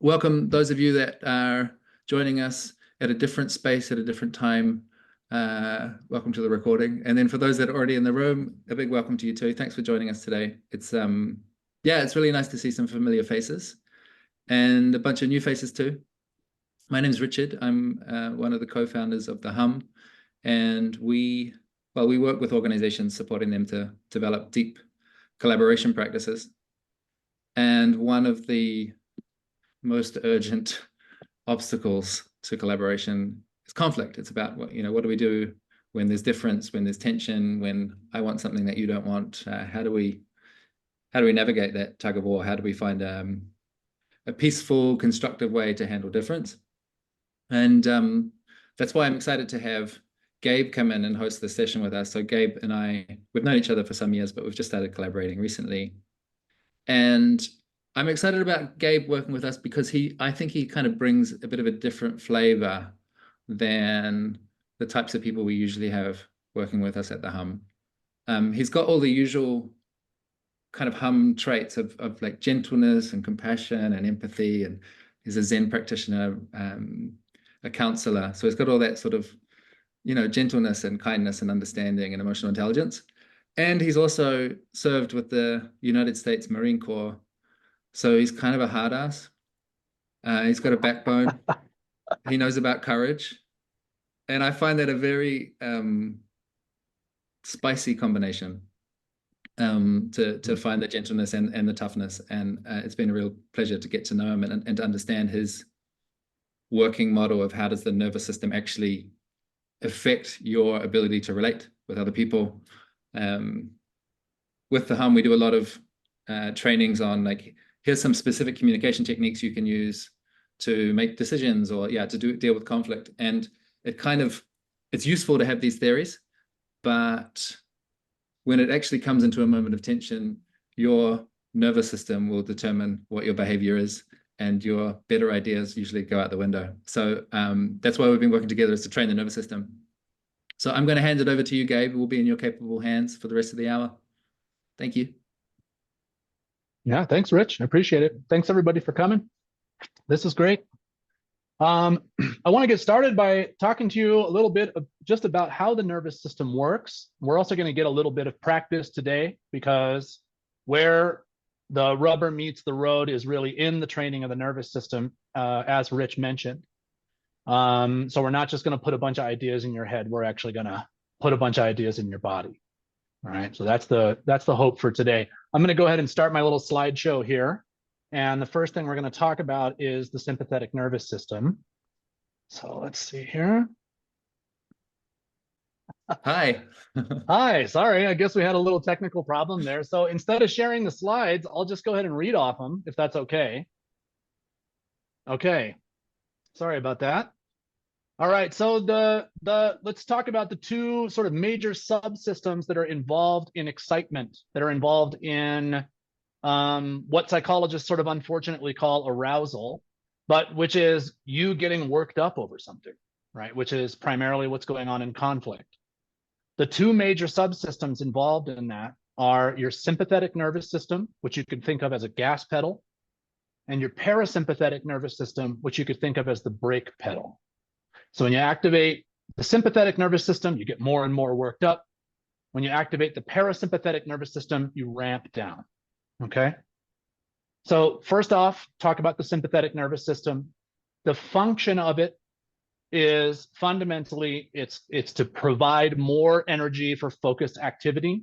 welcome those of you that are joining us at a different space at a different time. Welcome to the recording. And then for those that are already in the room, a big welcome to you too. Thanks for joining us today. It's really nice to see some familiar faces and a bunch of new faces too. My name is Richard. I'm one of the co-founders of the Hum, and we work with organizations supporting them to develop deep collaboration practices. And one of the most urgent obstacles to collaboration is conflict. It's about what do we do when there's difference, when there's tension, when I want something that you don't want. How do we navigate that tug of war? How do we find a peaceful, constructive way to handle difference? And that's why I'm excited to have Gabe come in and host this session with us. So Gabe and I, we've known each other for some years, but we've just started collaborating recently. And I'm excited about Gabe working with us because I think he kind of brings a bit of a different flavor than the types of people we usually have working with us at the Hum. He's got all the usual kind of Hum traits of like gentleness and compassion and empathy, and he's a Zen practitioner, a counselor. So he's got all that sort of, gentleness and kindness and understanding and emotional intelligence. And he's also served with the United States Marine Corps. So he's kind of a hard ass. He's got a backbone. He knows about courage. And I find that a very spicy combination to find the gentleness and the toughness. And it's been a real pleasure to get to know him and to understand his working model of how does the nervous system actually affect your ability to relate with other people. With the Hum, we do a lot of trainings on like, here's some specific communication techniques you can use to make decisions or to deal with conflict. And it's useful to have these theories, but when it actually comes into a moment of tension, your nervous system will determine what your behavior is, and your better ideas usually go out the window. So that's why we've been working together, is to train the nervous system. So I'm going to hand it over to you, Gabe. We'll be in your capable hands for the rest of the hour. Thank you. Yeah, thanks, Rich. I appreciate it. Thanks, everybody, for coming. This is great. I want to get started by talking to you a little bit just about how the nervous system works. We're also going to get a little bit of practice today, because where the rubber meets the road is really in the training of the nervous system, as Rich mentioned. So we're not just going to put a bunch of ideas in your head. We're actually going to put a bunch of ideas in your body. All right, so that's the hope for today. I'm going to go ahead and start my little slideshow here. And the first thing we're going to talk about is the sympathetic nervous system. So let's see here. Hi. Hi, sorry, I guess we had a little technical problem there. So instead of sharing the slides, I'll just go ahead and read off them, if that's okay. Okay, sorry about that. All right, so let's talk about the two sort of major subsystems that are involved in excitement, that are involved in what psychologists sort of unfortunately call arousal, but which is you getting worked up over something, right? Which is primarily what's going on in conflict. The two major subsystems involved in that are your sympathetic nervous system, which you could think of as a gas pedal, and your parasympathetic nervous system, which you could think of as the brake pedal. So when you activate the sympathetic nervous system, you get more and more worked up. When you activate the parasympathetic nervous system, you ramp down, okay? So first off, talk about the sympathetic nervous system. The function of it is fundamentally, it's to provide more energy for focused activity.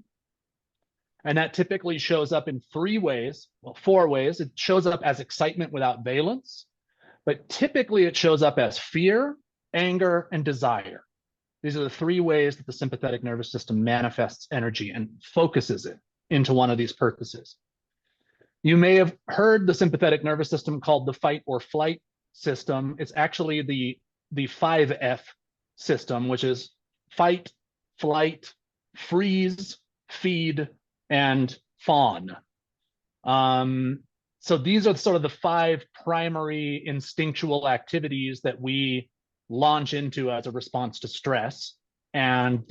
And that typically shows up in four ways. It shows up as excitement without valence, but typically it shows up as fear, anger, and desire. These are the three ways that the sympathetic nervous system manifests energy and focuses it into one of these purposes. You may have heard the sympathetic nervous system called the fight or flight system. It's actually the 5F system, which is fight, flight, freeze, feed, and fawn. So these are sort of the five primary instinctual activities that we launch into as a response to stress, and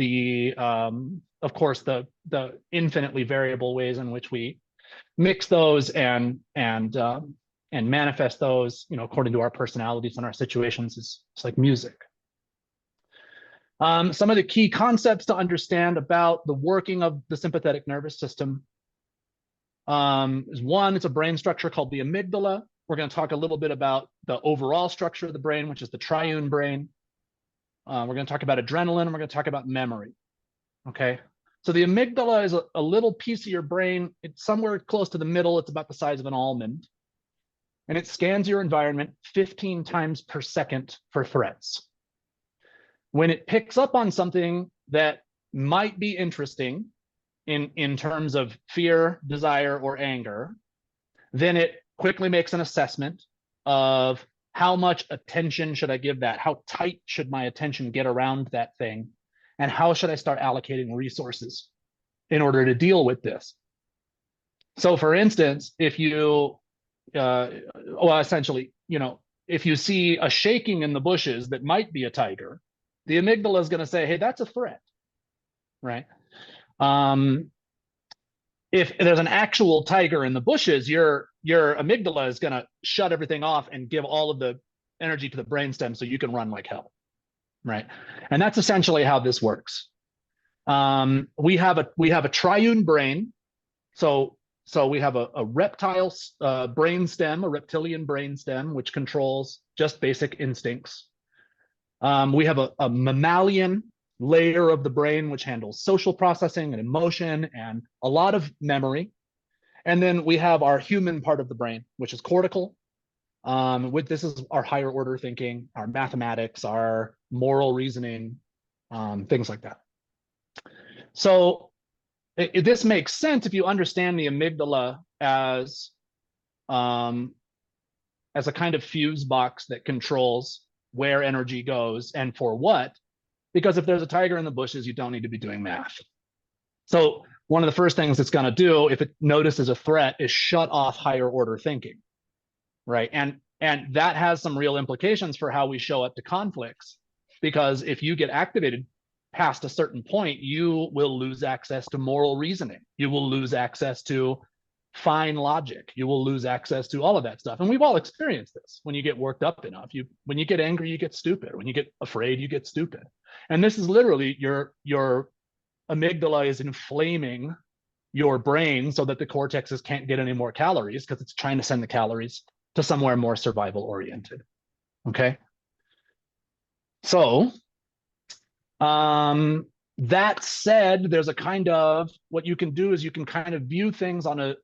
of course the infinitely variable ways in which we mix those and and manifest those, according to our personalities and our situations. It's like music. Some of the key concepts to understand about the working of the sympathetic nervous system is one, it's a brain structure called the amygdala. We're going to talk a little bit about the overall structure of the brain, which is the triune brain. We're going to talk about adrenaline. We're going to talk about memory. Okay. So the amygdala is a little piece of your brain. It's somewhere close to the middle. It's about the size of an almond. And it scans your environment 15 times per second for threats. When it picks up on something that might be interesting in terms of fear, desire, or anger, then it quickly makes an assessment of how much attention should I give that? How tight should my attention get around that thing? And how should I start allocating resources in order to deal with this? So for instance, if you, essentially, if you see a shaking in the bushes that might be a tiger, the amygdala is going to say, hey, that's a threat, right? If there's an actual tiger in the bushes, your amygdala is going to shut everything off and give all of the energy to the brainstem so you can run like hell, right? And that's essentially how this works. We have a triune brain, so we have a reptile brainstem, a reptilian brainstem, which controls just basic instincts. We have a mammalian layer of the brain, which handles social processing and emotion and a lot of memory. And then we have our human part of the brain, which is cortical. This is our higher order thinking, our mathematics, our moral reasoning, things like that. So this makes sense if you understand the amygdala as a kind of fuse box that controls where energy goes and for what. Because if there's a tiger in the bushes, you don't need to be doing math. So one of the first things it's going to do if it notices a threat is shut off higher order thinking, right? And that has some real implications for how we show up to conflicts, because if you get activated past a certain point, you will lose access to moral reasoning. You will lose access to fine logic. You will lose access to all of that stuff. And we've all experienced this. When you get worked up enough, when you get angry, you get stupid. When you get afraid, you get stupid. And this is literally your amygdala is inflaming your brain so that the cortexes can't get any more calories because it's trying to send the calories to somewhere more survival oriented. Okay. So, that said, there's a kind of, what you can do is you can kind of view things on a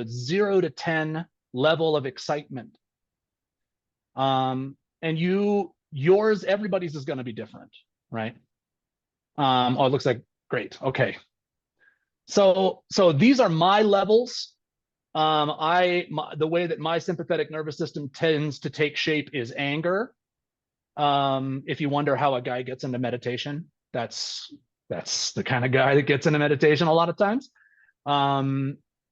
0 to 10 level of excitement. And everybody's is going to be different, right? Oh, it looks like, great. Okay. So these are my levels. The way that my sympathetic nervous system tends to take shape is anger. If you wonder how a guy gets into meditation, that's the kind of guy that gets into meditation a lot of times.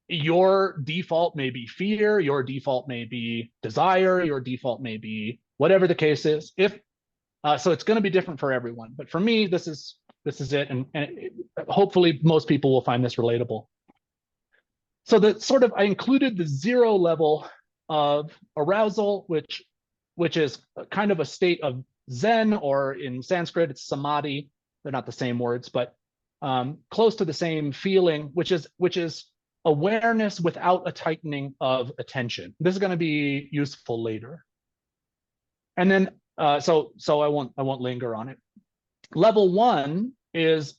Your default may be fear, your default may be desire, your default may be whatever the case is. So it's going to be different for everyone. But for me, this is it, and hopefully most people will find this relatable. So I included the 0 level of arousal, which is kind of a state of Zen, or in Sanskrit, it's samadhi. They're not the same words, but close to the same feeling, which is awareness without a tightening of attention. This is going to be useful later. And then, so I won't linger on it. Level 1 is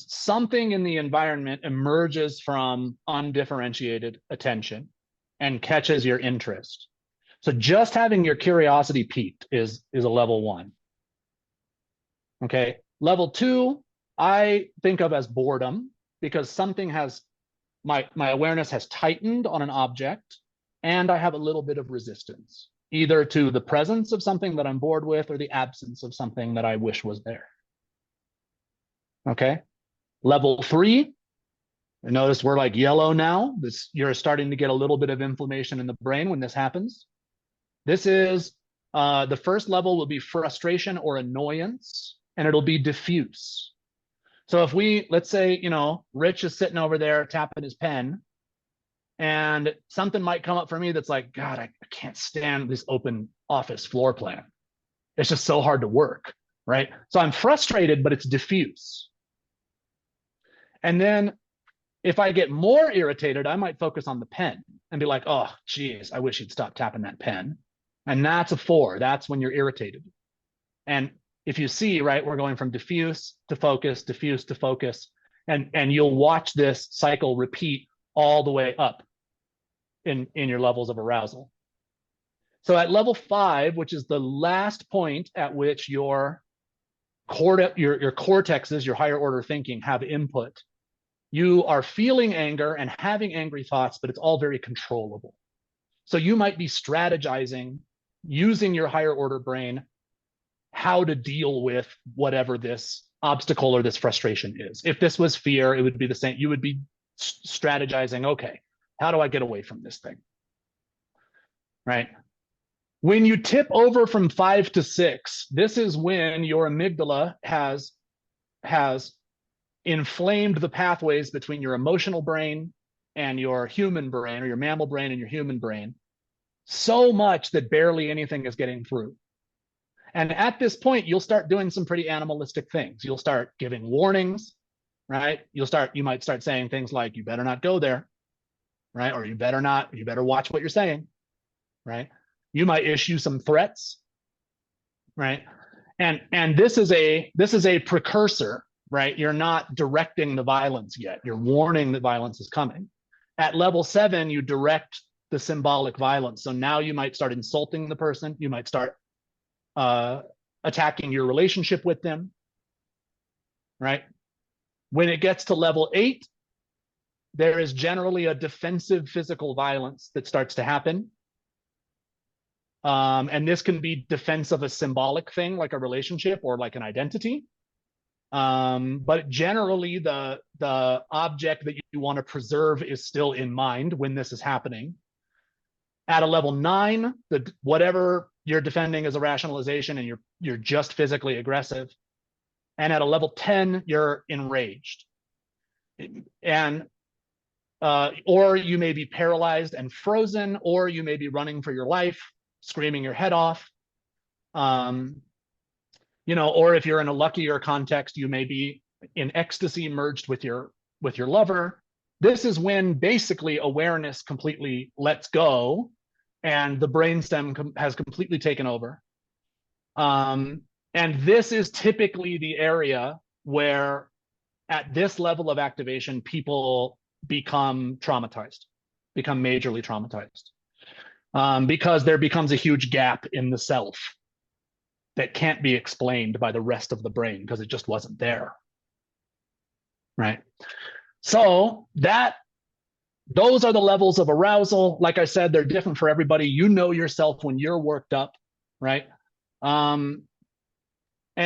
something in the environment emerges from undifferentiated attention and catches your interest. So just having your curiosity piqued is a level 1. Okay. Level 2, I think of as boredom, because something my awareness has tightened on an object, and I have a little bit of resistance, either to the presence of something that I'm bored with or the absence of something that I wish was there. Okay. Level 3, notice we're like yellow now. You're starting to get a little bit of inflammation in the brain when this happens. This is the first level will be frustration or annoyance, and it'll be diffuse. So if let's say, Rich is sitting over there tapping his pen, And something might come up for me that's like, God, I can't stand this open office floor plan. It's just so hard to work, right? So I'm frustrated, but it's diffuse. And then if I get more irritated, I might focus on the pen and be like, oh, geez, I wish he'd stop tapping that pen. And that's a 4. That's when you're irritated. And if you see, right, we're going from diffuse to focus, diffuse to focus. And you'll watch this cycle repeat all the way up in your levels of arousal. So at level 5, which is the last point at which your cortexes, your higher order thinking, have input, you are feeling anger and having angry thoughts, but it's all very controllable. So you might be strategizing using your higher order brain how to deal with whatever this obstacle or this frustration is. If this was fear, it would be the same. You would be strategizing, okay, how do I get away from this thing? Right? When you tip over from 5 to 6, this is when your amygdala has inflamed the pathways between your emotional brain and your human brain, or your mammal brain and your human brain, so much that barely anything is getting through. And at this point, you'll start doing some pretty animalistic things. You'll start giving warnings, right? You might start saying things like, you better not go there, right? Or you better watch what you're saying, right? You might issue some threats, right? And this is a precursor, right? You're not directing the violence yet. You're warning that violence is coming. At level 7, you direct the symbolic violence. So now you might start insulting the person. You might start attacking your relationship with them, right? When it gets to level 8, there is generally a defensive physical violence that starts to happen. And this can be defense of a symbolic thing like a relationship or like an identity. But generally the object that you want to preserve is still in mind when this is happening. At a level 9, whatever you're defending is a rationalization and you're just physically aggressive. And at a level 10, you're enraged. And or you may be paralyzed and frozen, or you may be running for your life, screaming your head off. Or if you're in a luckier context, you may be in ecstasy merged with your lover. This is when basically awareness completely lets go and the brainstem has completely taken over. And this is typically the area where at this level of activation, people become traumatized, become majorly traumatized, because there becomes a huge gap in the self that can't be explained by the rest of the brain because it just wasn't there, right? So those are the levels of arousal. Like I said, they're different for everybody. You know yourself when you're worked up, right? And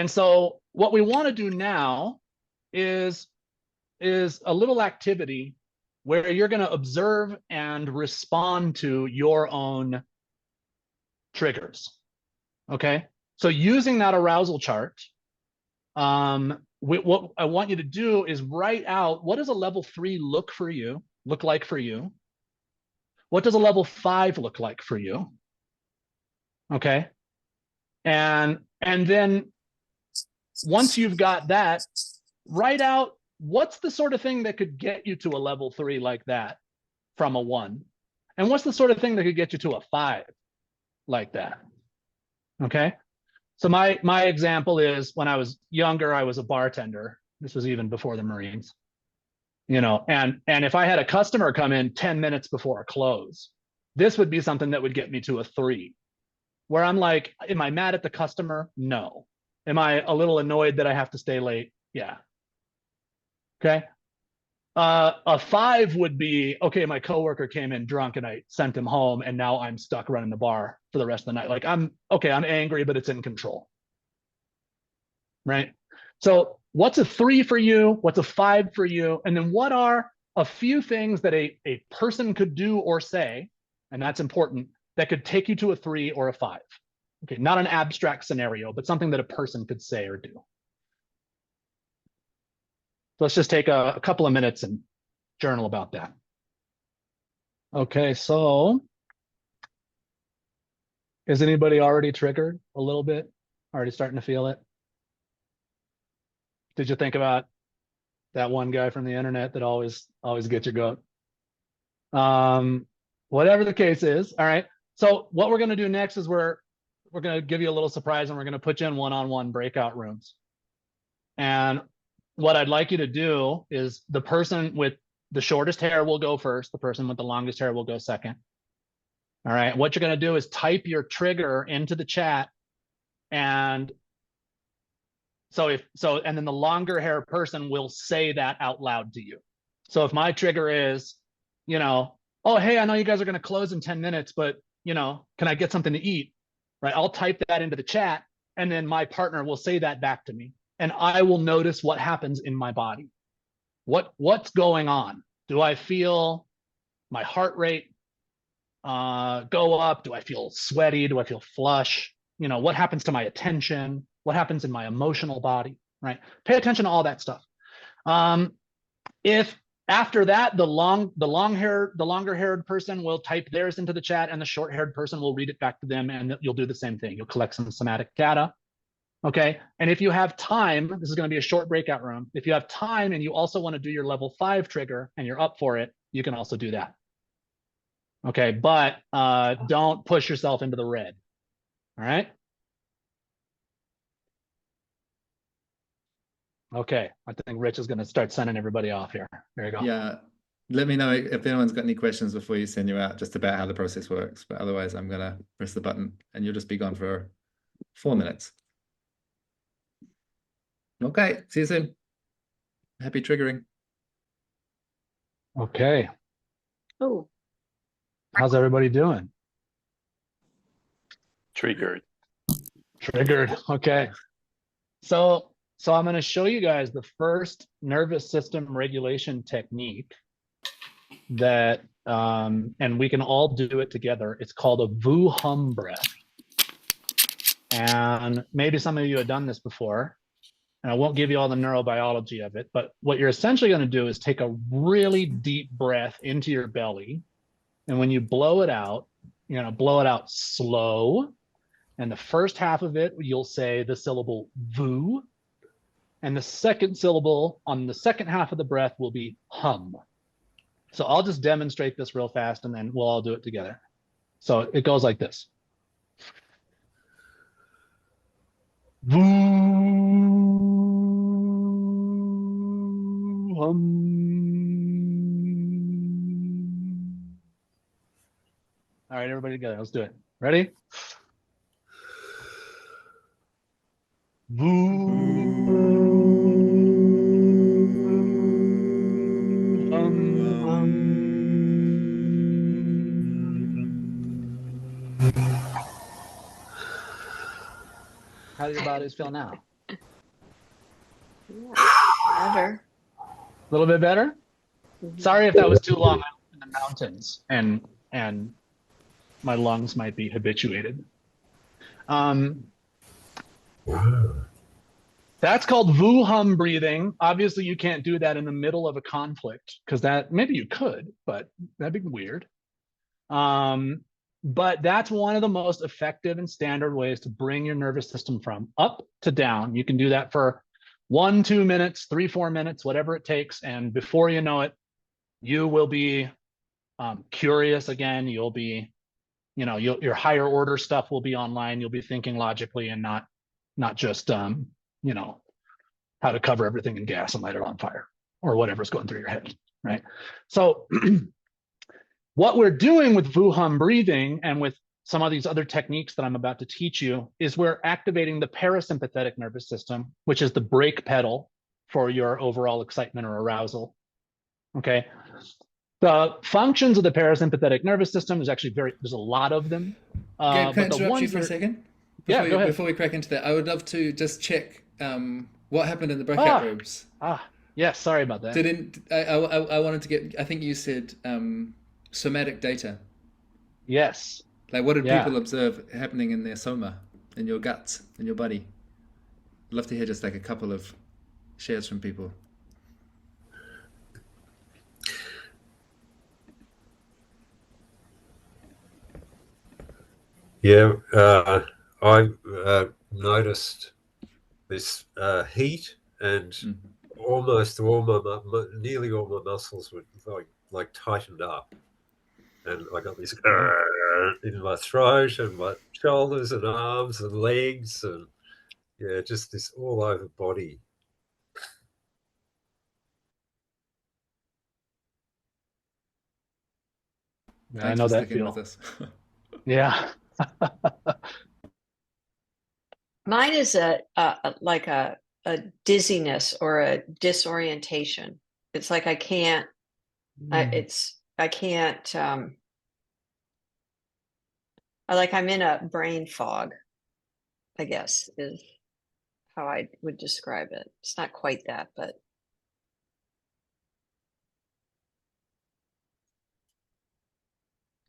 so what we want to do now is a little activity where you're going to observe and respond to your own triggers, okay? So using that arousal chart, what I want you to do is write out, what does a level 3 look like for you? What does a level 5 look like for you? Okay. And then once you've got that, write out what's the sort of thing that could get you to a level 3 like that from a 1? And what's the sort of thing that could get you to a 5 like that? Okay. So my example is when I was younger, I was a bartender. This was even before the Marines, and if I had a customer come in 10 minutes before a close, this would be something that would get me to a 3, where I'm like, am I mad at the customer? No. Am I a little annoyed that I have to stay late? Yeah. Okay. A 5 would be, okay, my coworker came in drunk and I sent him home and now I'm stuck running the bar for the rest of the night. Like I'm angry, but it's in control. Right? So what's a 3 for you? What's a 5 for you? And then what are a few things that a person could do or say, and that's important, that could take you to a 3 or a 5? Okay, not an abstract scenario, but something that a person could say or do. So let's just take a couple of minutes and journal about that. Okay, so is anybody already triggered a little bit? Already starting to feel it? Did you think about that one guy from the internet that always gets your goat? Whatever the case is, all right. So what we're gonna do next is we're gonna give you a little surprise, and we're gonna put you in one-on-one breakout rooms. And what I'd like you to do is the person with the shortest hair will go first. The person with the longest hair will go second. All right. What you're going to do is type your trigger into the chat. And and then the longer hair person will say that out loud to you. So if my trigger is, oh, hey, I know you guys are going to close in 10 minutes, but, can I get something to eat? Right. I'll type that into the chat, and then my partner will say that back to me, and I will notice what happens in my body. What's going on? Do I feel my heart rate go up? Do I feel sweaty? Do I feel flush? What happens to my attention? What happens in my emotional body? Right? Pay attention to all that stuff. If after that, the longer haired person will type theirs into the chat, and the short haired person will read it back to them, and you'll do the same thing. You'll collect some somatic data. Okay. And if you have time, this is going to be a short breakout room. If you have time and you also want to do your level 5 trigger and you're up for it, you can also do that. Okay. But don't push yourself into the red. All right. Okay. I think Rich is going to start sending everybody off here. There you go. Yeah. Let me know if anyone's got any questions before you send you out, just about how the process works. But otherwise, I'm going to press the button and you'll just be gone for 4 minutes. Okay, see you soon. Happy triggering. Okay. Oh, How's everybody doing? Triggered. Triggered. Okay. So I'm going to show you guys the first nervous system regulation technique that, and we can all do it together. It's called a Vuh-hum breath. And maybe some of you have done this before, and I won't give you all the neurobiology of it, but what you're essentially going to do is take a really deep breath into your belly. And when you blow it out, you're going to blow it out slow. And the first half of it, you'll say the syllable vu. And the second syllable on the second half of the breath will be hum. So I'll just demonstrate this real fast, and then we'll all do it together. So it goes like this. Vuh-hum. All right, everybody together. Let's do it. Ready? How do your bodies feel now? yeah, better. A little bit better? Sorry if that was too long. I live in the mountains, and my lungs might be habituated. That's called Vuh-hum breathing. Obviously, you can't do that in the middle of a conflict, because that maybe you could, but that'd be weird. But that's one of the most effective and standard ways to bring your nervous system from up to down. You can do that for 1, 2 minutes, 3, 4 minutes, whatever it takes. And before you know it, you will be curious again. You'll be, your higher order stuff will be online. You'll be thinking logically and not just, how to cover everything in gas and light it on fire or whatever's going through your head, right? So what we're doing with Vuh-hum breathing and with some of these other techniques that I'm about to teach you is we're activating the parasympathetic nervous system, which is the brake pedal for your overall excitement or arousal. Okay. The functions of the parasympathetic nervous system is actually there's a lot of them. Can I but the interrupt you ones for a that- second? Yeah, go ahead. Before we crack into that, I would love to just check what happened in the breakout rooms. Yes, sorry about that. I wanted to get, I think you said somatic data. Yes. Like, what did people observe happening in their soma, in your guts, in your body? I'd love to hear just like a couple of shares from people. Yeah, I noticed this heat, and almost nearly all my muscles were like tightened up, and I got this in my throat and my shoulders and arms and legs, and yeah, just this all over body. I Thanks know for that sticking with feel. us. Yeah. Mine is like a dizziness or a disorientation. It's like I can't. I can't. I'm in a brain fog, I guess, is how I would describe it. It's not quite that, but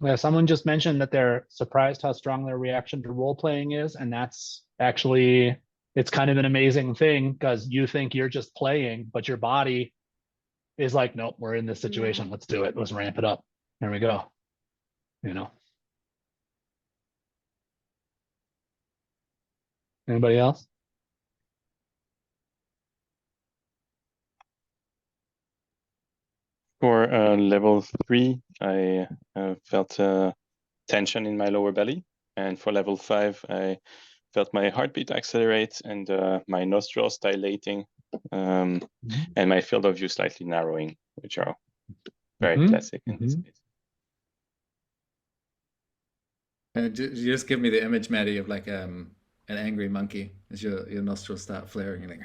Yeah, someone just mentioned that they're surprised how strong their reaction to role playing is, and that's actually, it's kind of an amazing thing because you think you're just playing, but your body is like, nope, we're in this situation. yeah. Let's do it. Let's ramp it up. There we go. You know. Anybody else? For level 3, I felt tension in my lower belly. And for level 5, I felt my heartbeat accelerate and my nostrils dilating and my field of view slightly narrowing, which are very classic in this case. You just give me the image, Maddie, of like an angry monkey as your nostrils start flaring. You're like,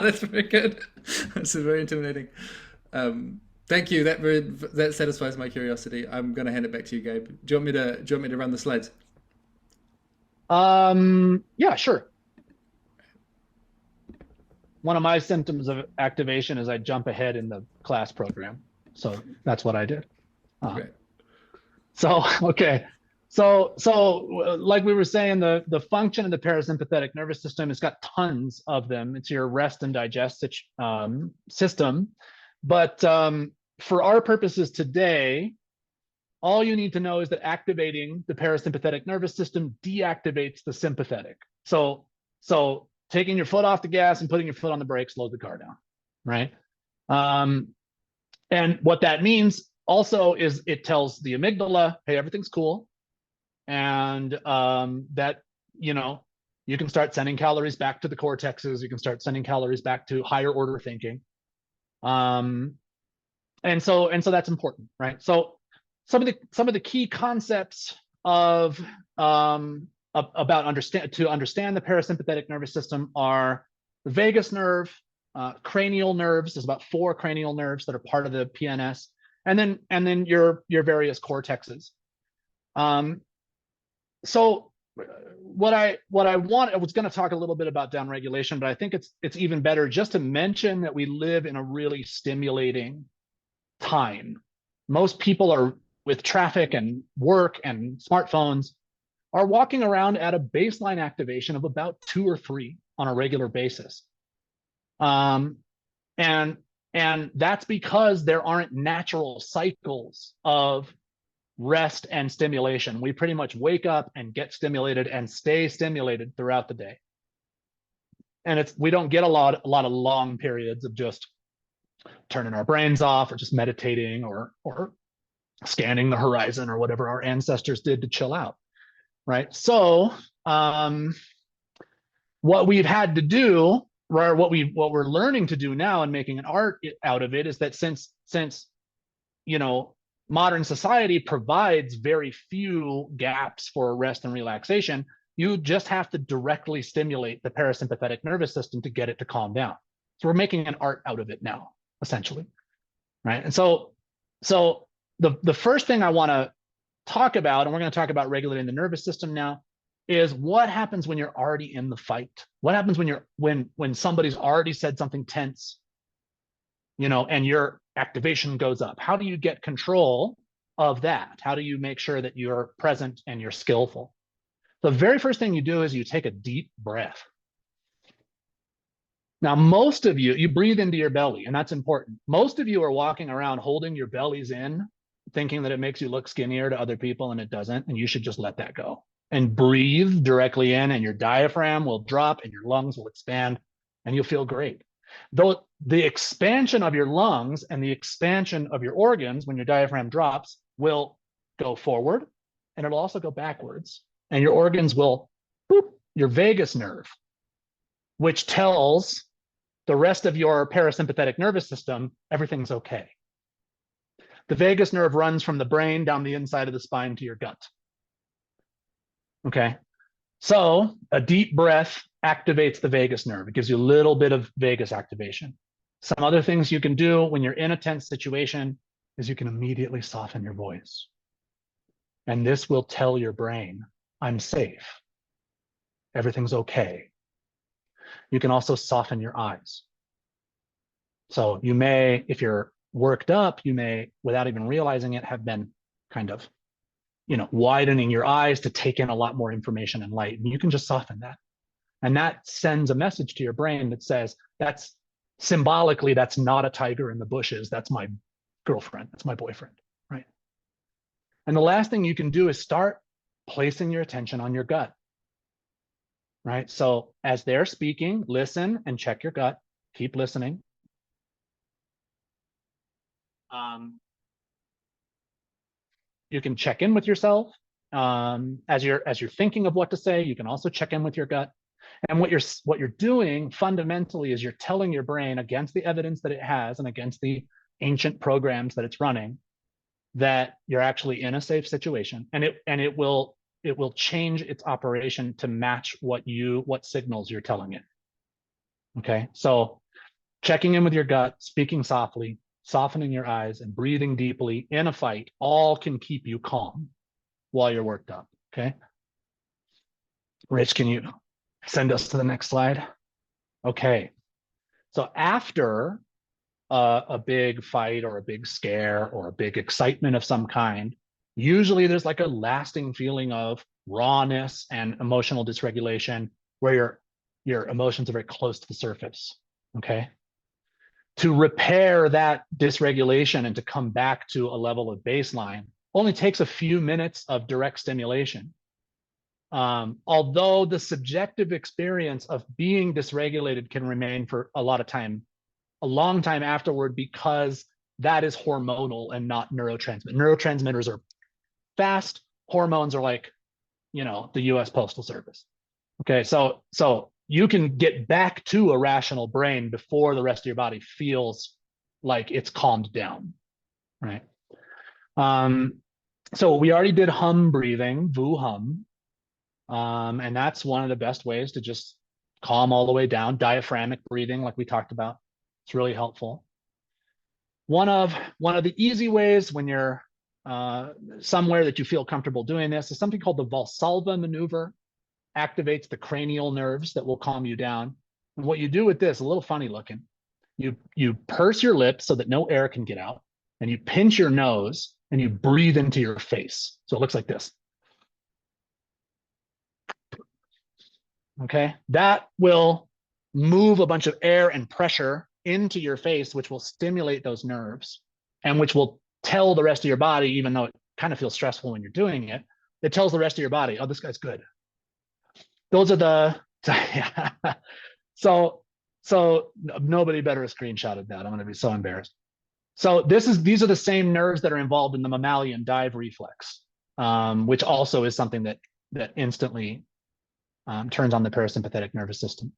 that's very good. That's very intimidating. Thank you. That satisfies my curiosity. I'm going to hand it back to you, Gabe. Do you want me to run the slides? Yeah, sure. One of my symptoms of activation is I jump ahead in the class program. So that's what I did. Great. So, okay. So like we were saying, the function of the parasympathetic nervous system, it's got tons of them. It's your rest and digest system. But for our purposes today, all you need to know is that activating the parasympathetic nervous system deactivates the sympathetic. So taking your foot off the gas and putting your foot on the brake slows the car down, right? And what that means also is it tells the amygdala, hey, everything's cool. And that, you can start sending calories back to the cortexes. You can start sending calories back to higher order thinking. And so that's important, right? So some of the key concepts of about understand the parasympathetic nervous system are the vagus nerve, cranial nerves. There's about 4 cranial nerves that are part of the PNS, and then your various cortexes. So what I was going to talk a little bit about downregulation, but I think it's even better just to mention that we live in a really stimulating time. Most people are, with traffic and work and smartphones, are walking around at a baseline activation of about 2 or 3 on a regular basis. And that's because there aren't natural cycles of rest and stimulation. We pretty much wake up and get stimulated and stay stimulated throughout the day. And we don't get a lot of long periods of just turning our brains off or just meditating or scanning the horizon or whatever our ancestors did to chill out, right? So what we've had to do, or what we're learning to do now and making an art out of it, is that since modern society provides very few gaps for rest and relaxation, you just have to directly stimulate the parasympathetic nervous system to get it to calm down. So we're making an art out of it now, essentially, right? And so the first thing I want to talk about, and we're going to talk about regulating the nervous system now, is what happens when you're already in the fight. What happens when somebody's already said something tense, and your activation goes up? How do you get control of that? How do you make sure that you're present and you're skillful? The very first thing you do is you take a deep breath. Now, most of you breathe into your belly, and that's important. Most of you are walking around holding your bellies in thinking that it makes you look skinnier to other people, and it doesn't, and you should just let that go and breathe directly in, and your diaphragm will drop and your lungs will expand and you'll feel great. Though the expansion of your lungs and the expansion of your organs when your diaphragm drops will go forward, and it'll also go backwards, and your organs will boop, your vagus nerve, which tells the rest of your parasympathetic nervous system everything's okay. The vagus nerve runs from the brain down the inside of the spine to your gut. Okay, so a deep breath activates the vagus nerve. It gives you a little bit of vagus activation. Some other things you can do when you're in a tense situation is you can immediately soften your voice. And this will tell your brain, I'm safe. Everything's okay. You can also soften your eyes. So you may, if you're worked up, you may, without even realizing it, have been kind of, widening your eyes to take in a lot more information and light. And you can just soften that. And that sends a message to your brain that says, that's symbolically, that's not a tiger in the bushes. That's my girlfriend. That's my boyfriend, right? And the last thing you can do is start placing your attention on your gut, right? So as they're speaking, listen and check your gut. Keep listening. You can check in with yourself as you're thinking of what to say. You can also check in with your gut. And what you're doing fundamentally is you're telling your brain, against the evidence that it has and against the ancient programs that it's running, that you're actually in a safe situation, and it will change its operation to match what signals you're telling it. Okay, so checking in with your gut, speaking softly, softening your eyes, and breathing deeply in a fight all can keep you calm while you're worked up. Okay, Rich, can you send us to the next slide? Okay, so after a big fight or a big scare or a big excitement of some kind, usually there's like a lasting feeling of rawness and emotional dysregulation where your emotions are very close to the surface. Okay, to repair that dysregulation and to come back to a level of baseline only takes a few minutes of direct stimulation. Although the subjective experience of being dysregulated can remain for a long time afterward, because that is hormonal and not neurotransmitter. Neurotransmitters are fast. Hormones are like, the US Postal Service. Okay, so you can get back to a rational brain before the rest of your body feels like it's calmed down, right? So we already did hum breathing, Vuh-hum. And that's one of the best ways to just calm all the way down. Diaphragmic breathing, like we talked about, it's really helpful. One of the easy ways when you're somewhere that you feel comfortable doing this is something called the Valsalva maneuver. Activates the cranial nerves that will calm you down. And what you do with this, a little funny looking, you purse your lips so that no air can get out, and you pinch your nose and you breathe into your face. So it looks like this. Okay, that will move a bunch of air and pressure into your face, which will stimulate those nerves and which will tell the rest of your body, even though it kind of feels stressful when you're doing it, it tells the rest of your body, oh, this guy's good. Those are the, yeah. So nobody better have screenshotted that. I'm going to be so embarrassed. So these are the same nerves that are involved in the mammalian dive reflex, which also is something that instantly turns on the parasympathetic nervous system.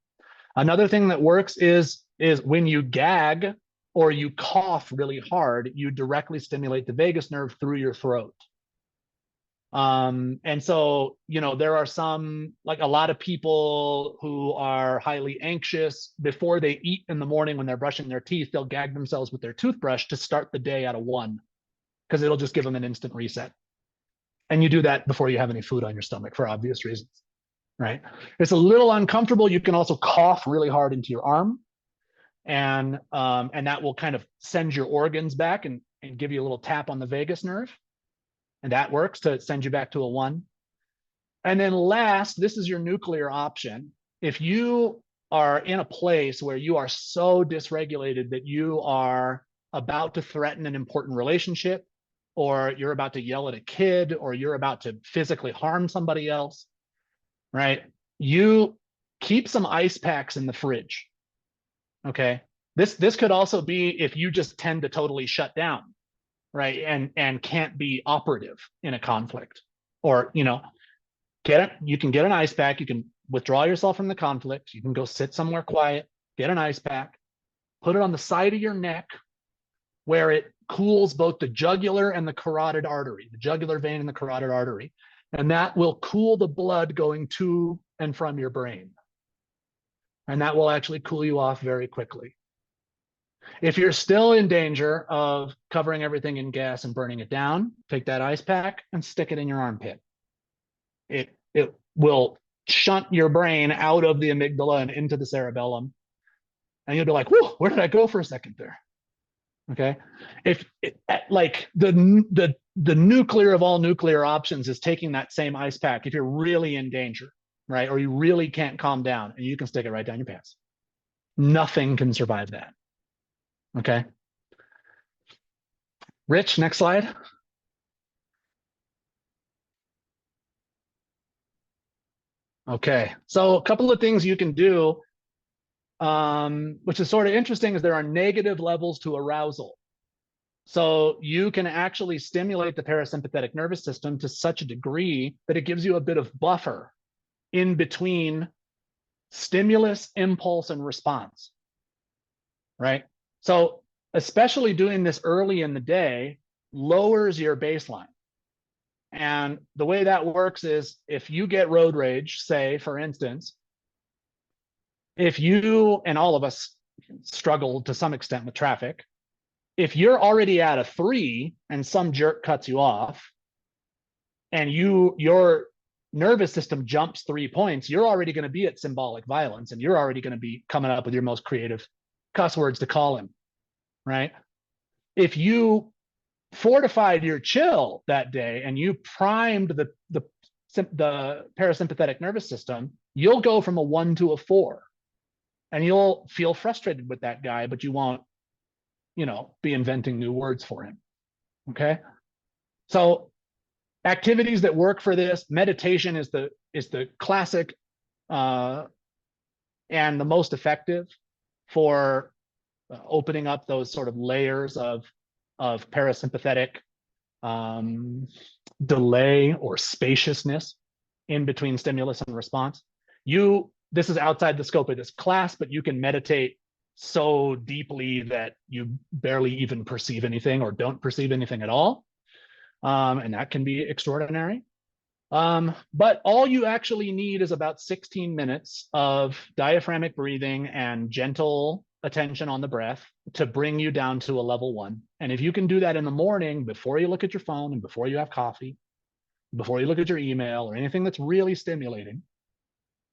Another thing that works is when you gag or you cough really hard, you directly stimulate the vagus nerve through your throat. And so, there are some, like a lot of people who are highly anxious, before they eat in the morning when they're brushing their teeth, they'll gag themselves with their toothbrush to start the day at a 1, because it'll just give them an instant reset. And you do that before you have any food on your stomach for obvious reasons, right? It's a little uncomfortable. You can also cough really hard into your arm, and that will kind of send your organs back and give you a little tap on the vagus nerve. And that works to send you back to a 1. And then last, this is your nuclear option. If you are in a place where you are so dysregulated that you are about to threaten an important relationship, or you're about to yell at a kid, or you're about to physically harm somebody else, right? You keep some ice packs in the fridge. Okay. This could also be if you just tend to totally shut down, right? And can't be operative in a conflict. Or, you know, you can get an ice pack, you can withdraw yourself from the conflict, you can go sit somewhere quiet, get an ice pack, put it on the side of your neck where it cools both the jugular and the carotid artery, the jugular vein and the carotid artery. And that will cool the blood going to and from your brain. And that will actually cool you off very quickly. If you're still in danger of covering everything in gas and burning it down, take that ice pack and stick it in your armpit. It will shunt your brain out of the amygdala and into the cerebellum. And you'll be like, whoa, where did I go for a second there? Okay. Like the nuclear of all nuclear options is taking that same ice pack if you're really in danger, right? Or you really can't calm down, and you can stick it right down your pants. Nothing can survive that. Okay. Rich, next slide. Okay, so a couple of things you can do, which is sort of interesting, is there are negative levels to arousal. So you can actually stimulate the parasympathetic nervous system to such a degree that it gives you a bit of buffer in between stimulus, impulse, and response, right? So especially doing this early in the day lowers your baseline. And the way that works is if you get road rage, say, for instance, if you, and all of us struggle to some extent with traffic, if you're already at a 3 and some jerk cuts you off and your nervous system jumps 3 points, you're already going to be at symbolic violence, and you're already going to be coming up with your most creative cuss words to call him, right? If you fortified your chill that day and you primed the parasympathetic nervous system, you'll go from a 1 to a 4, and you'll feel frustrated with that guy, but you won't, you know, be inventing new words for him. Okay. So activities that work for this, meditation is the classic and the most effective for opening up those sort of layers of parasympathetic delay or spaciousness in between stimulus and response. This is outside the scope of this class, but you can meditate so deeply that you barely even perceive anything or don't perceive anything at all. And that can be extraordinary. But all you actually need is about 16 minutes of diaphragmatic breathing and gentle attention on the breath to bring you down to a level 1. And if you can do that in the morning before you look at your phone and before you have coffee, before you look at your email or anything that's really stimulating,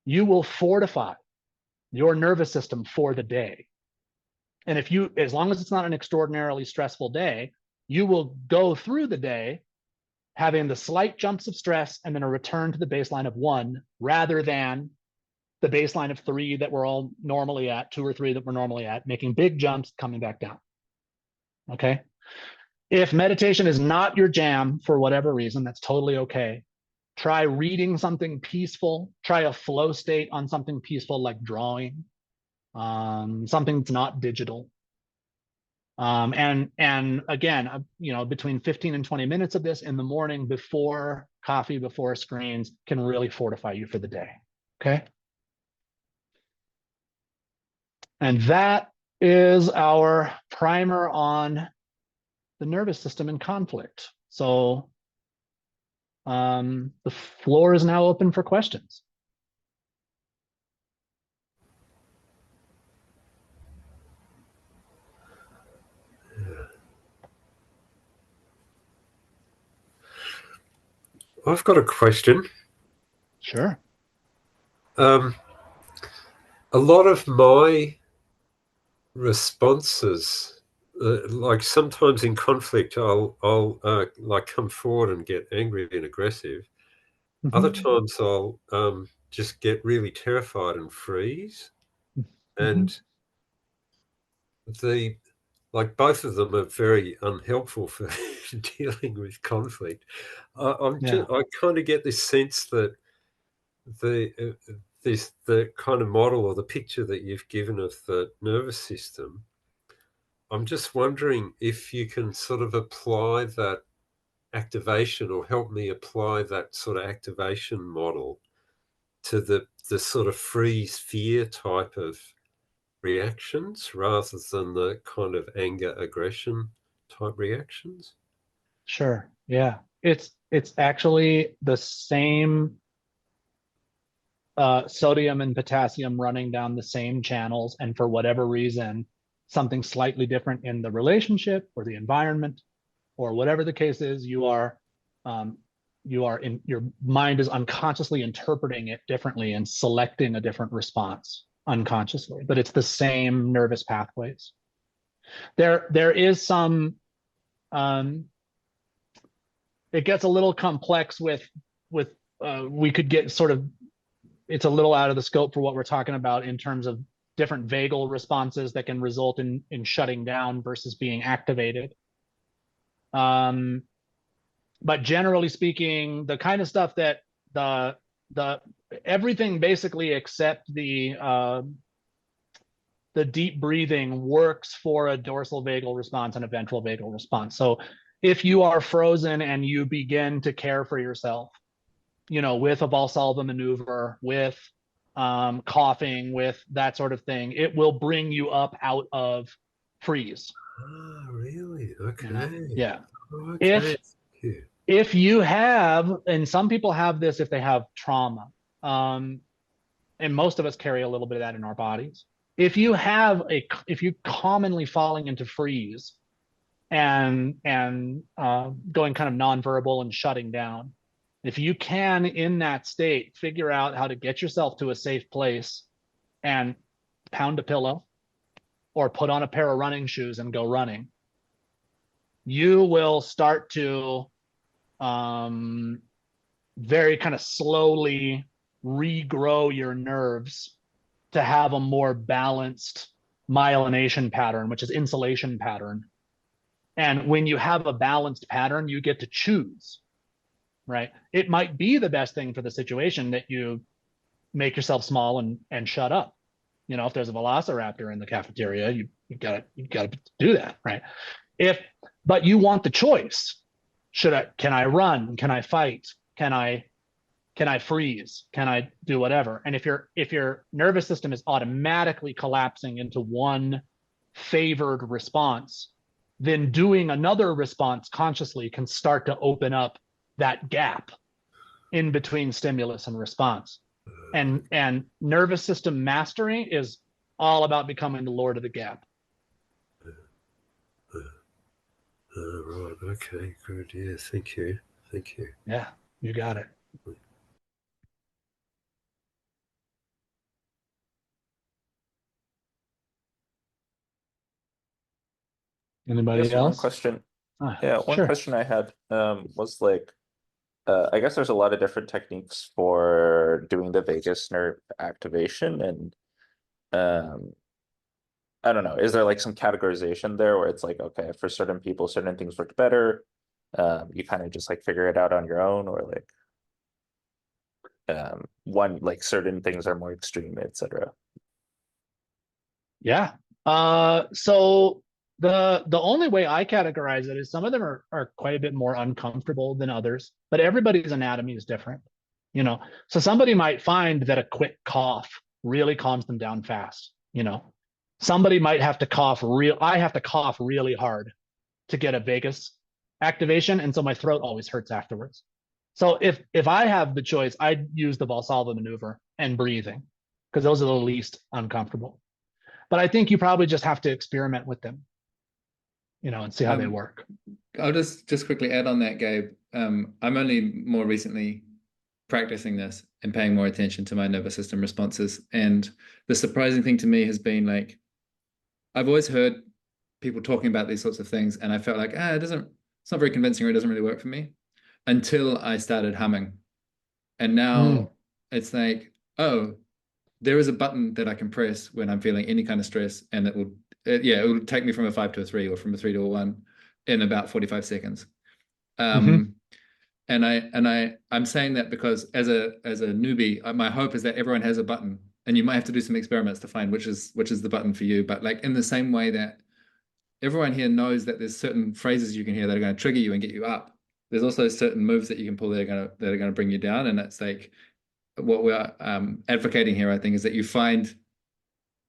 you will fortify your nervous system for the day. And as long as it's not an extraordinarily stressful day, you will go through the day having the slight jumps of stress and then a return to the baseline of 1 rather than the baseline of 3 that we're all normally at, 2 or 3 that we're normally at, making big jumps, coming back down. Okay. If meditation is not your jam for whatever reason, that's totally okay. Try reading something peaceful. Try a flow state on something peaceful like drawing, something that's not digital. And again, you know, between 15 and 20 minutes of this in the morning before coffee, before screens, can really fortify you for the day. Okay. And that is our primer on the nervous system in conflict. So the floor is now open for questions. I've got a question. Sure. A lot of my responses, like sometimes in conflict, I'll like come forward and get angry and aggressive. Mm-hmm. Other times I'll just get really terrified and freeze. Mm-hmm. And both of them are very unhelpful for dealing with conflict. Yeah. I kind of get this sense that the kind of model or the picture that you've given of the nervous system, I'm just wondering if you can sort of apply that activation, or help me apply that sort of activation model to the sort of freeze fear type of reactions rather than the kind of anger aggression type reactions. Sure. Yeah. It's actually the same sodium and potassium running down the same channels, and for whatever reason, something slightly different in the relationship or the environment or whatever the case is, your mind is unconsciously interpreting it differently and selecting a different response unconsciously, but it's the same nervous pathways. There is some it gets a little complex with we could get sort of, it's a little out of the scope for what we're talking about in terms of different vagal responses that can result in shutting down versus being activated. But generally speaking, the kind of stuff that the everything basically except the deep breathing works for a dorsal vagal response and a ventral vagal response. So if you are frozen and you begin to care for yourself, with a Valsalva maneuver, with coughing, with that sort of thing, it will bring you up out of freeze. Ah, really? Okay. Yeah. Okay. If you have, and some people have this if they have trauma, and most of us carry a little bit of that in our bodies. If you commonly falling into freeze and going kind of nonverbal and shutting down, if you can in that state figure out how to get yourself to a safe place and pound a pillow or put on a pair of running shoes and go running, you will start to very kind of slowly regrow your nerves to have a more balanced myelination pattern, which is insulation pattern. And when you have a balanced pattern, you get to choose, right? It might be the best thing for the situation that you make yourself small and shut up. If there's a velociraptor in the cafeteria, you gotta do that, right? But you want the choice. Can I run? Can I fight? Can I freeze? Can I do whatever? And if your nervous system is automatically collapsing into one favored response, then doing another response consciously can start to open up that gap in between stimulus and response. And nervous system mastery is all about becoming the lord of the gap. Right. Okay. Good. Yeah. Thank you. Yeah, you got it. Anybody else? One question. One sure. question I had was like, I guess there's a lot of different techniques for doing the vagus nerve activation, and I don't know, is there like some categorization there where it's like, okay, for certain people, certain things work better, you kind of just like figure it out on your own, or like certain things are more extreme, etc. Yeah. So the only way I categorize it is some of them are quite a bit more uncomfortable than others, but everybody's anatomy is different. So somebody might find that a quick cough really calms them down fast. Somebody might have to cough I have to cough really hard to get a vagus activation, and so my throat always hurts afterwards. So if I have the choice, I'd use the Valsalva maneuver and breathing, because those are the least uncomfortable. But I think you probably just have to experiment with them, and see how they work. I'll just quickly add on that, Gabe. I'm only more recently practicing this and paying more attention to my nervous system responses. And the surprising thing to me has been, like, I've always heard people talking about these sorts of things, and I felt like, it's not very convincing, or it doesn't really work for me, until I started humming. And now it's like, oh, there is a button that I can press when I'm feeling any kind of stress, and it will take me from a 5 to a 3, or from a 3 to a 1 in about 45 seconds. I'm saying that because as a newbie, my hope is that everyone has a button, and you might have to do some experiments to find which is the button for you. But like in the same way that everyone here knows that there's certain phrases you can hear that are going to trigger you and get you up, there's also certain moves that you can pull that are going to bring you down. And it's like what we're advocating here, I think, is that you find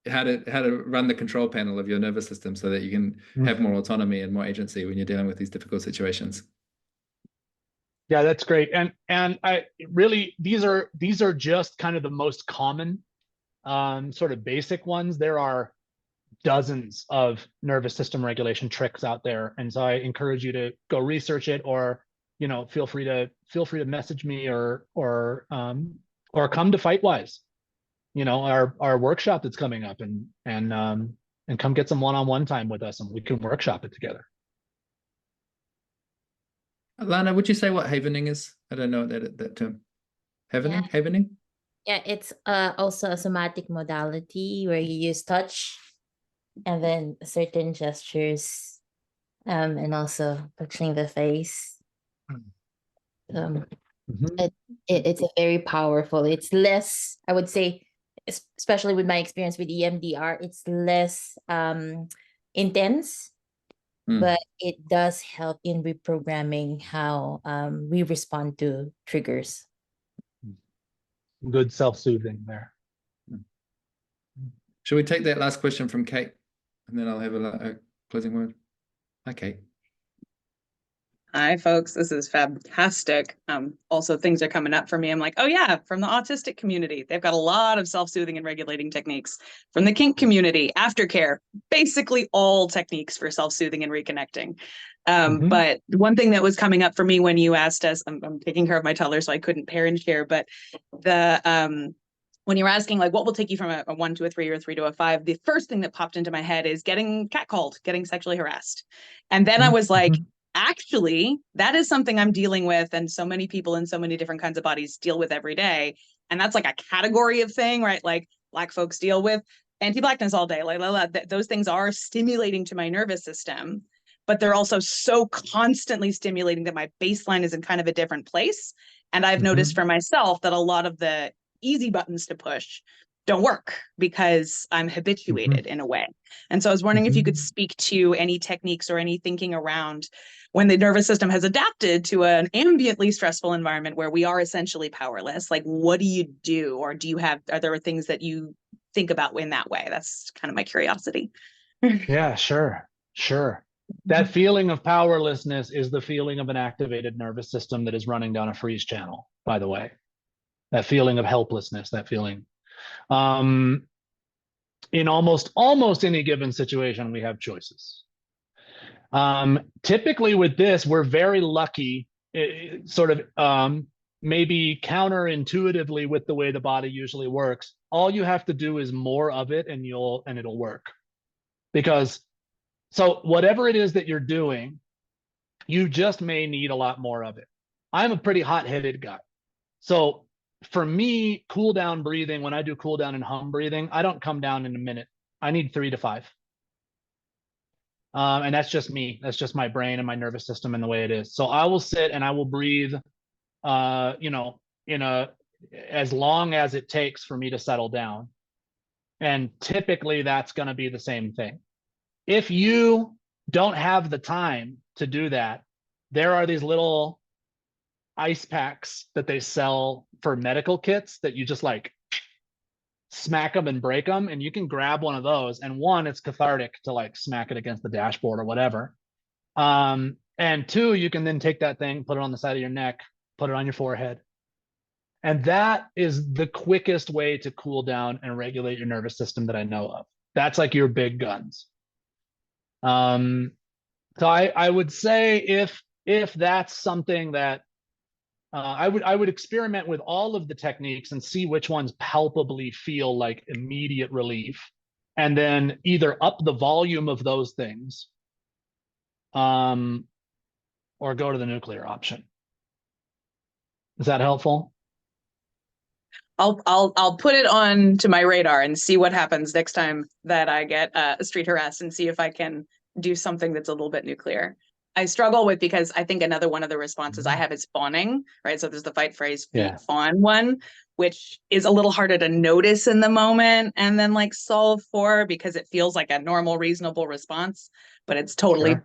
how to run the control panel of your nervous system so that you can have more autonomy and more agency when you're dealing with these difficult situations. Yeah, that's great. And I really, these are just kind of the most common sort of basic ones. There are dozens of nervous system regulation tricks out there, and so I encourage you to go research it, or feel free to message me or come to FightWise, our workshop that's coming up, and come get some one-on-one time with us, and we can workshop it together. Lana, would you say what havening is? I don't know that term. Havening? Yeah. Havening? Yeah, it's also a somatic modality where you use touch and then certain gestures, and also touching the face. It's a very powerful. It's less, I would say, especially with my experience with EMDR, it's less intense, but it does help in reprogramming how we respond to triggers. Good self-soothing there. Should we take that last question from Kate, and then I'll have a closing word? Hi, Kate. Hi, folks. This is fantastic. Also, things are coming up for me. I'm like, oh yeah, from the autistic community, they've got a lot of self-soothing and regulating techniques. From the kink community, aftercare, basically all techniques for self-soothing and reconnecting. But one thing that was coming up for me when you asked us, I'm taking care of my toddler, so I couldn't pair and share, but when you were asking like what will take you from a 1 to a 3 or a 3 to a 5, the first thing that popped into my head is getting catcalled, getting sexually harassed. And then I was like, actually, that is something I'm dealing with, and so many people in so many different kinds of bodies deal with every day. And that's like a category of thing, right? Like Black folks deal with anti-Blackness all day. Those things are stimulating to my nervous system, but they're also so constantly stimulating that my baseline is in kind of a different place. And I've noticed for myself that a lot of the easy buttons to push don't work because I'm habituated in a way. And so I was wondering if you could speak to any techniques or any thinking around when the nervous system has adapted to an ambiently stressful environment where we are essentially powerless. Like, what do you do? Or are there things that you think about in that way? That's kind of my curiosity. Yeah, sure. That feeling of powerlessness is the feeling of an activated nervous system that is running down a freeze channel, by the way. That feeling of helplessness, that feeling. In almost any given situation, we have choices. Typically with this, we're very lucky, maybe counterintuitively with the way the body usually works. All you have to do is more of it and it'll work. So whatever it is that you're doing, you just may need a lot more of it. I'm a pretty hot-headed guy. So for me, cool down breathing, when I do cool down and hum breathing, I don't come down in a minute. I need 3 to 5. And that's just me. That's just my brain and my nervous system and the way it is. So I will sit and I will breathe, as long as it takes for me to settle down. And typically that's going to be the same thing. If you don't have the time to do that, there are these little ice packs that they sell for medical kits that you just like smack them and break them, and you can grab one of those, and one, it's cathartic to like smack it against the dashboard or whatever, and 2, you can then take that thing, put it on the side of your neck, put it on your forehead, and that is the quickest way to cool down and regulate your nervous system that I know of. That's like your big guns. So I would say if that's something that I would experiment with all of the techniques and see which ones palpably feel like immediate relief, and then either up the volume of those things, or go to the nuclear option. Is that helpful? I'll put it on to my radar and see what happens next time that I get street harassed, and see if I can do something that's a little bit nuclear. I struggle with, because I think another one of the responses I have is fawning, right? So there's the fight, phrase, feed, fawn one, which is a little harder to notice in the moment and then like solve for, because it feels like a normal, reasonable response, but it's totally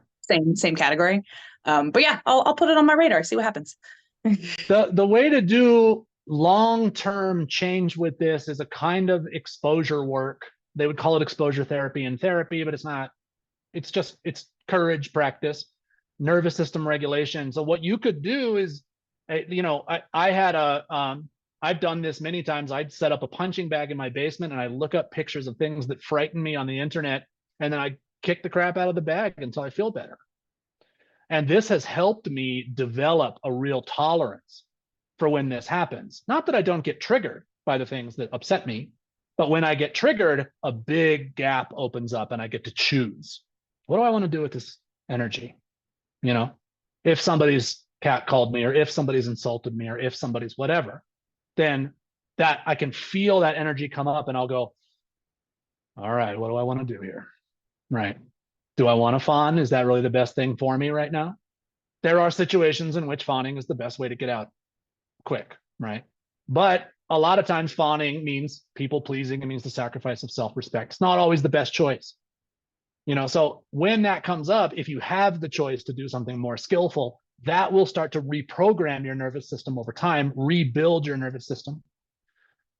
same category. But yeah, I'll put it on my radar, see what happens. The way to do long-term change with this is a kind of exposure work. They would call it exposure therapy in therapy, but it's not. It's courage practice, nervous system regulation. So what you could do is, you know, I had I've done this many times. I'd set up a punching bag in my basement and I look up pictures of things that frighten me on the internet, and then I kick the crap out of the bag until I feel better. And this has helped me develop a real tolerance for when this happens. Not that I don't get triggered by the things that upset me, but when I get triggered, a big gap opens up and I get to choose. What do I want to do with this energy? You know, if somebody's catcalled me, or if somebody's insulted me, or if somebody's whatever, then that I can feel that energy come up and I'll go, all right, what do I want to do here? Right. Do I want to fawn? Is that really the best thing for me right now? There are situations in which fawning is the best way to get out quick, right? But a lot of times fawning means people pleasing. It means the sacrifice of self-respect. It's not always the best choice. You know, so when that comes up, if you have the choice to do something more skillful, that will start to reprogram your nervous system over time, rebuild your nervous system.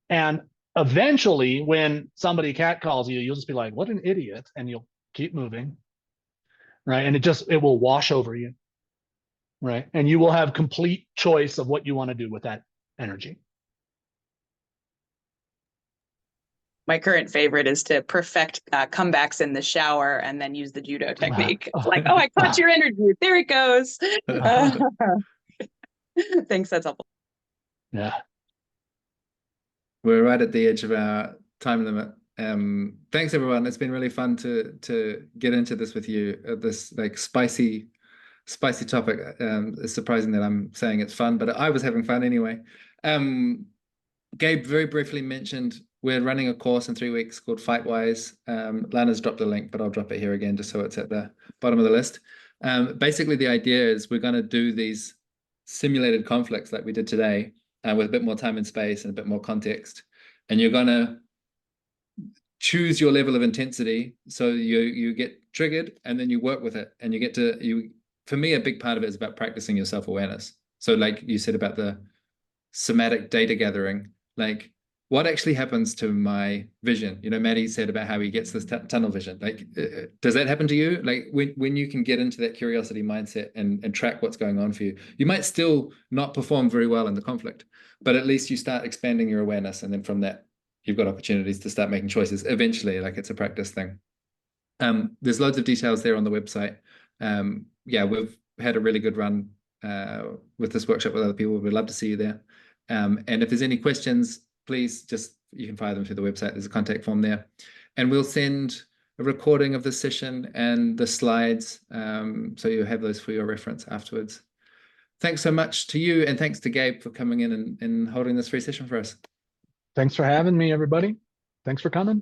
And eventually, when somebody catcalls you, you'll just be like, what an idiot, and you'll keep moving, right? And it will wash over you, right? And you will have complete choice of what you want to do with that energy. My current favorite is to perfect comebacks in the shower and then use the judo technique. It's like, oh, I caught your energy. There it goes. Thanks, that's helpful. Yeah. We're right at the edge of our time limit. Thanks, everyone. It's been really fun to get into this with you. This like spicy topic. It's surprising that I'm saying it's fun, but I was having fun anyway. Gabe very briefly mentioned we're running a course in 3 weeks called Fightwise. Lana's dropped a link, but I'll drop it here again just so it's at the bottom of the list. Basically, the idea is we're going to do these simulated conflicts like we did today, with a bit more time and space and a bit more context. And you're going to choose your level of intensity. So you get triggered and then you work with it. And you get to, for me, a big part of it is about practicing your self-awareness. So like you said about the somatic data gathering, like what actually happens to my vision? You know, Maddie said about how he gets this tunnel vision. Like, does that happen to you? Like when you can get into that curiosity mindset and track what's going on for you, you might still not perform very well in the conflict, but at least you start expanding your awareness. And then from that, you've got opportunities to start making choices eventually, like it's a practice thing. There's loads of details there on the website. Yeah, we've had a really good run with this workshop with other people. We'd love to see you there. And if there's any questions, please you can fire them through the website. There's a contact form there. And we'll send a recording of the session and the slides, so you have those for your reference afterwards. Thanks so much to you, and thanks to Gabe for coming in and holding this free session for us. Thanks for having me, everybody. Thanks for coming.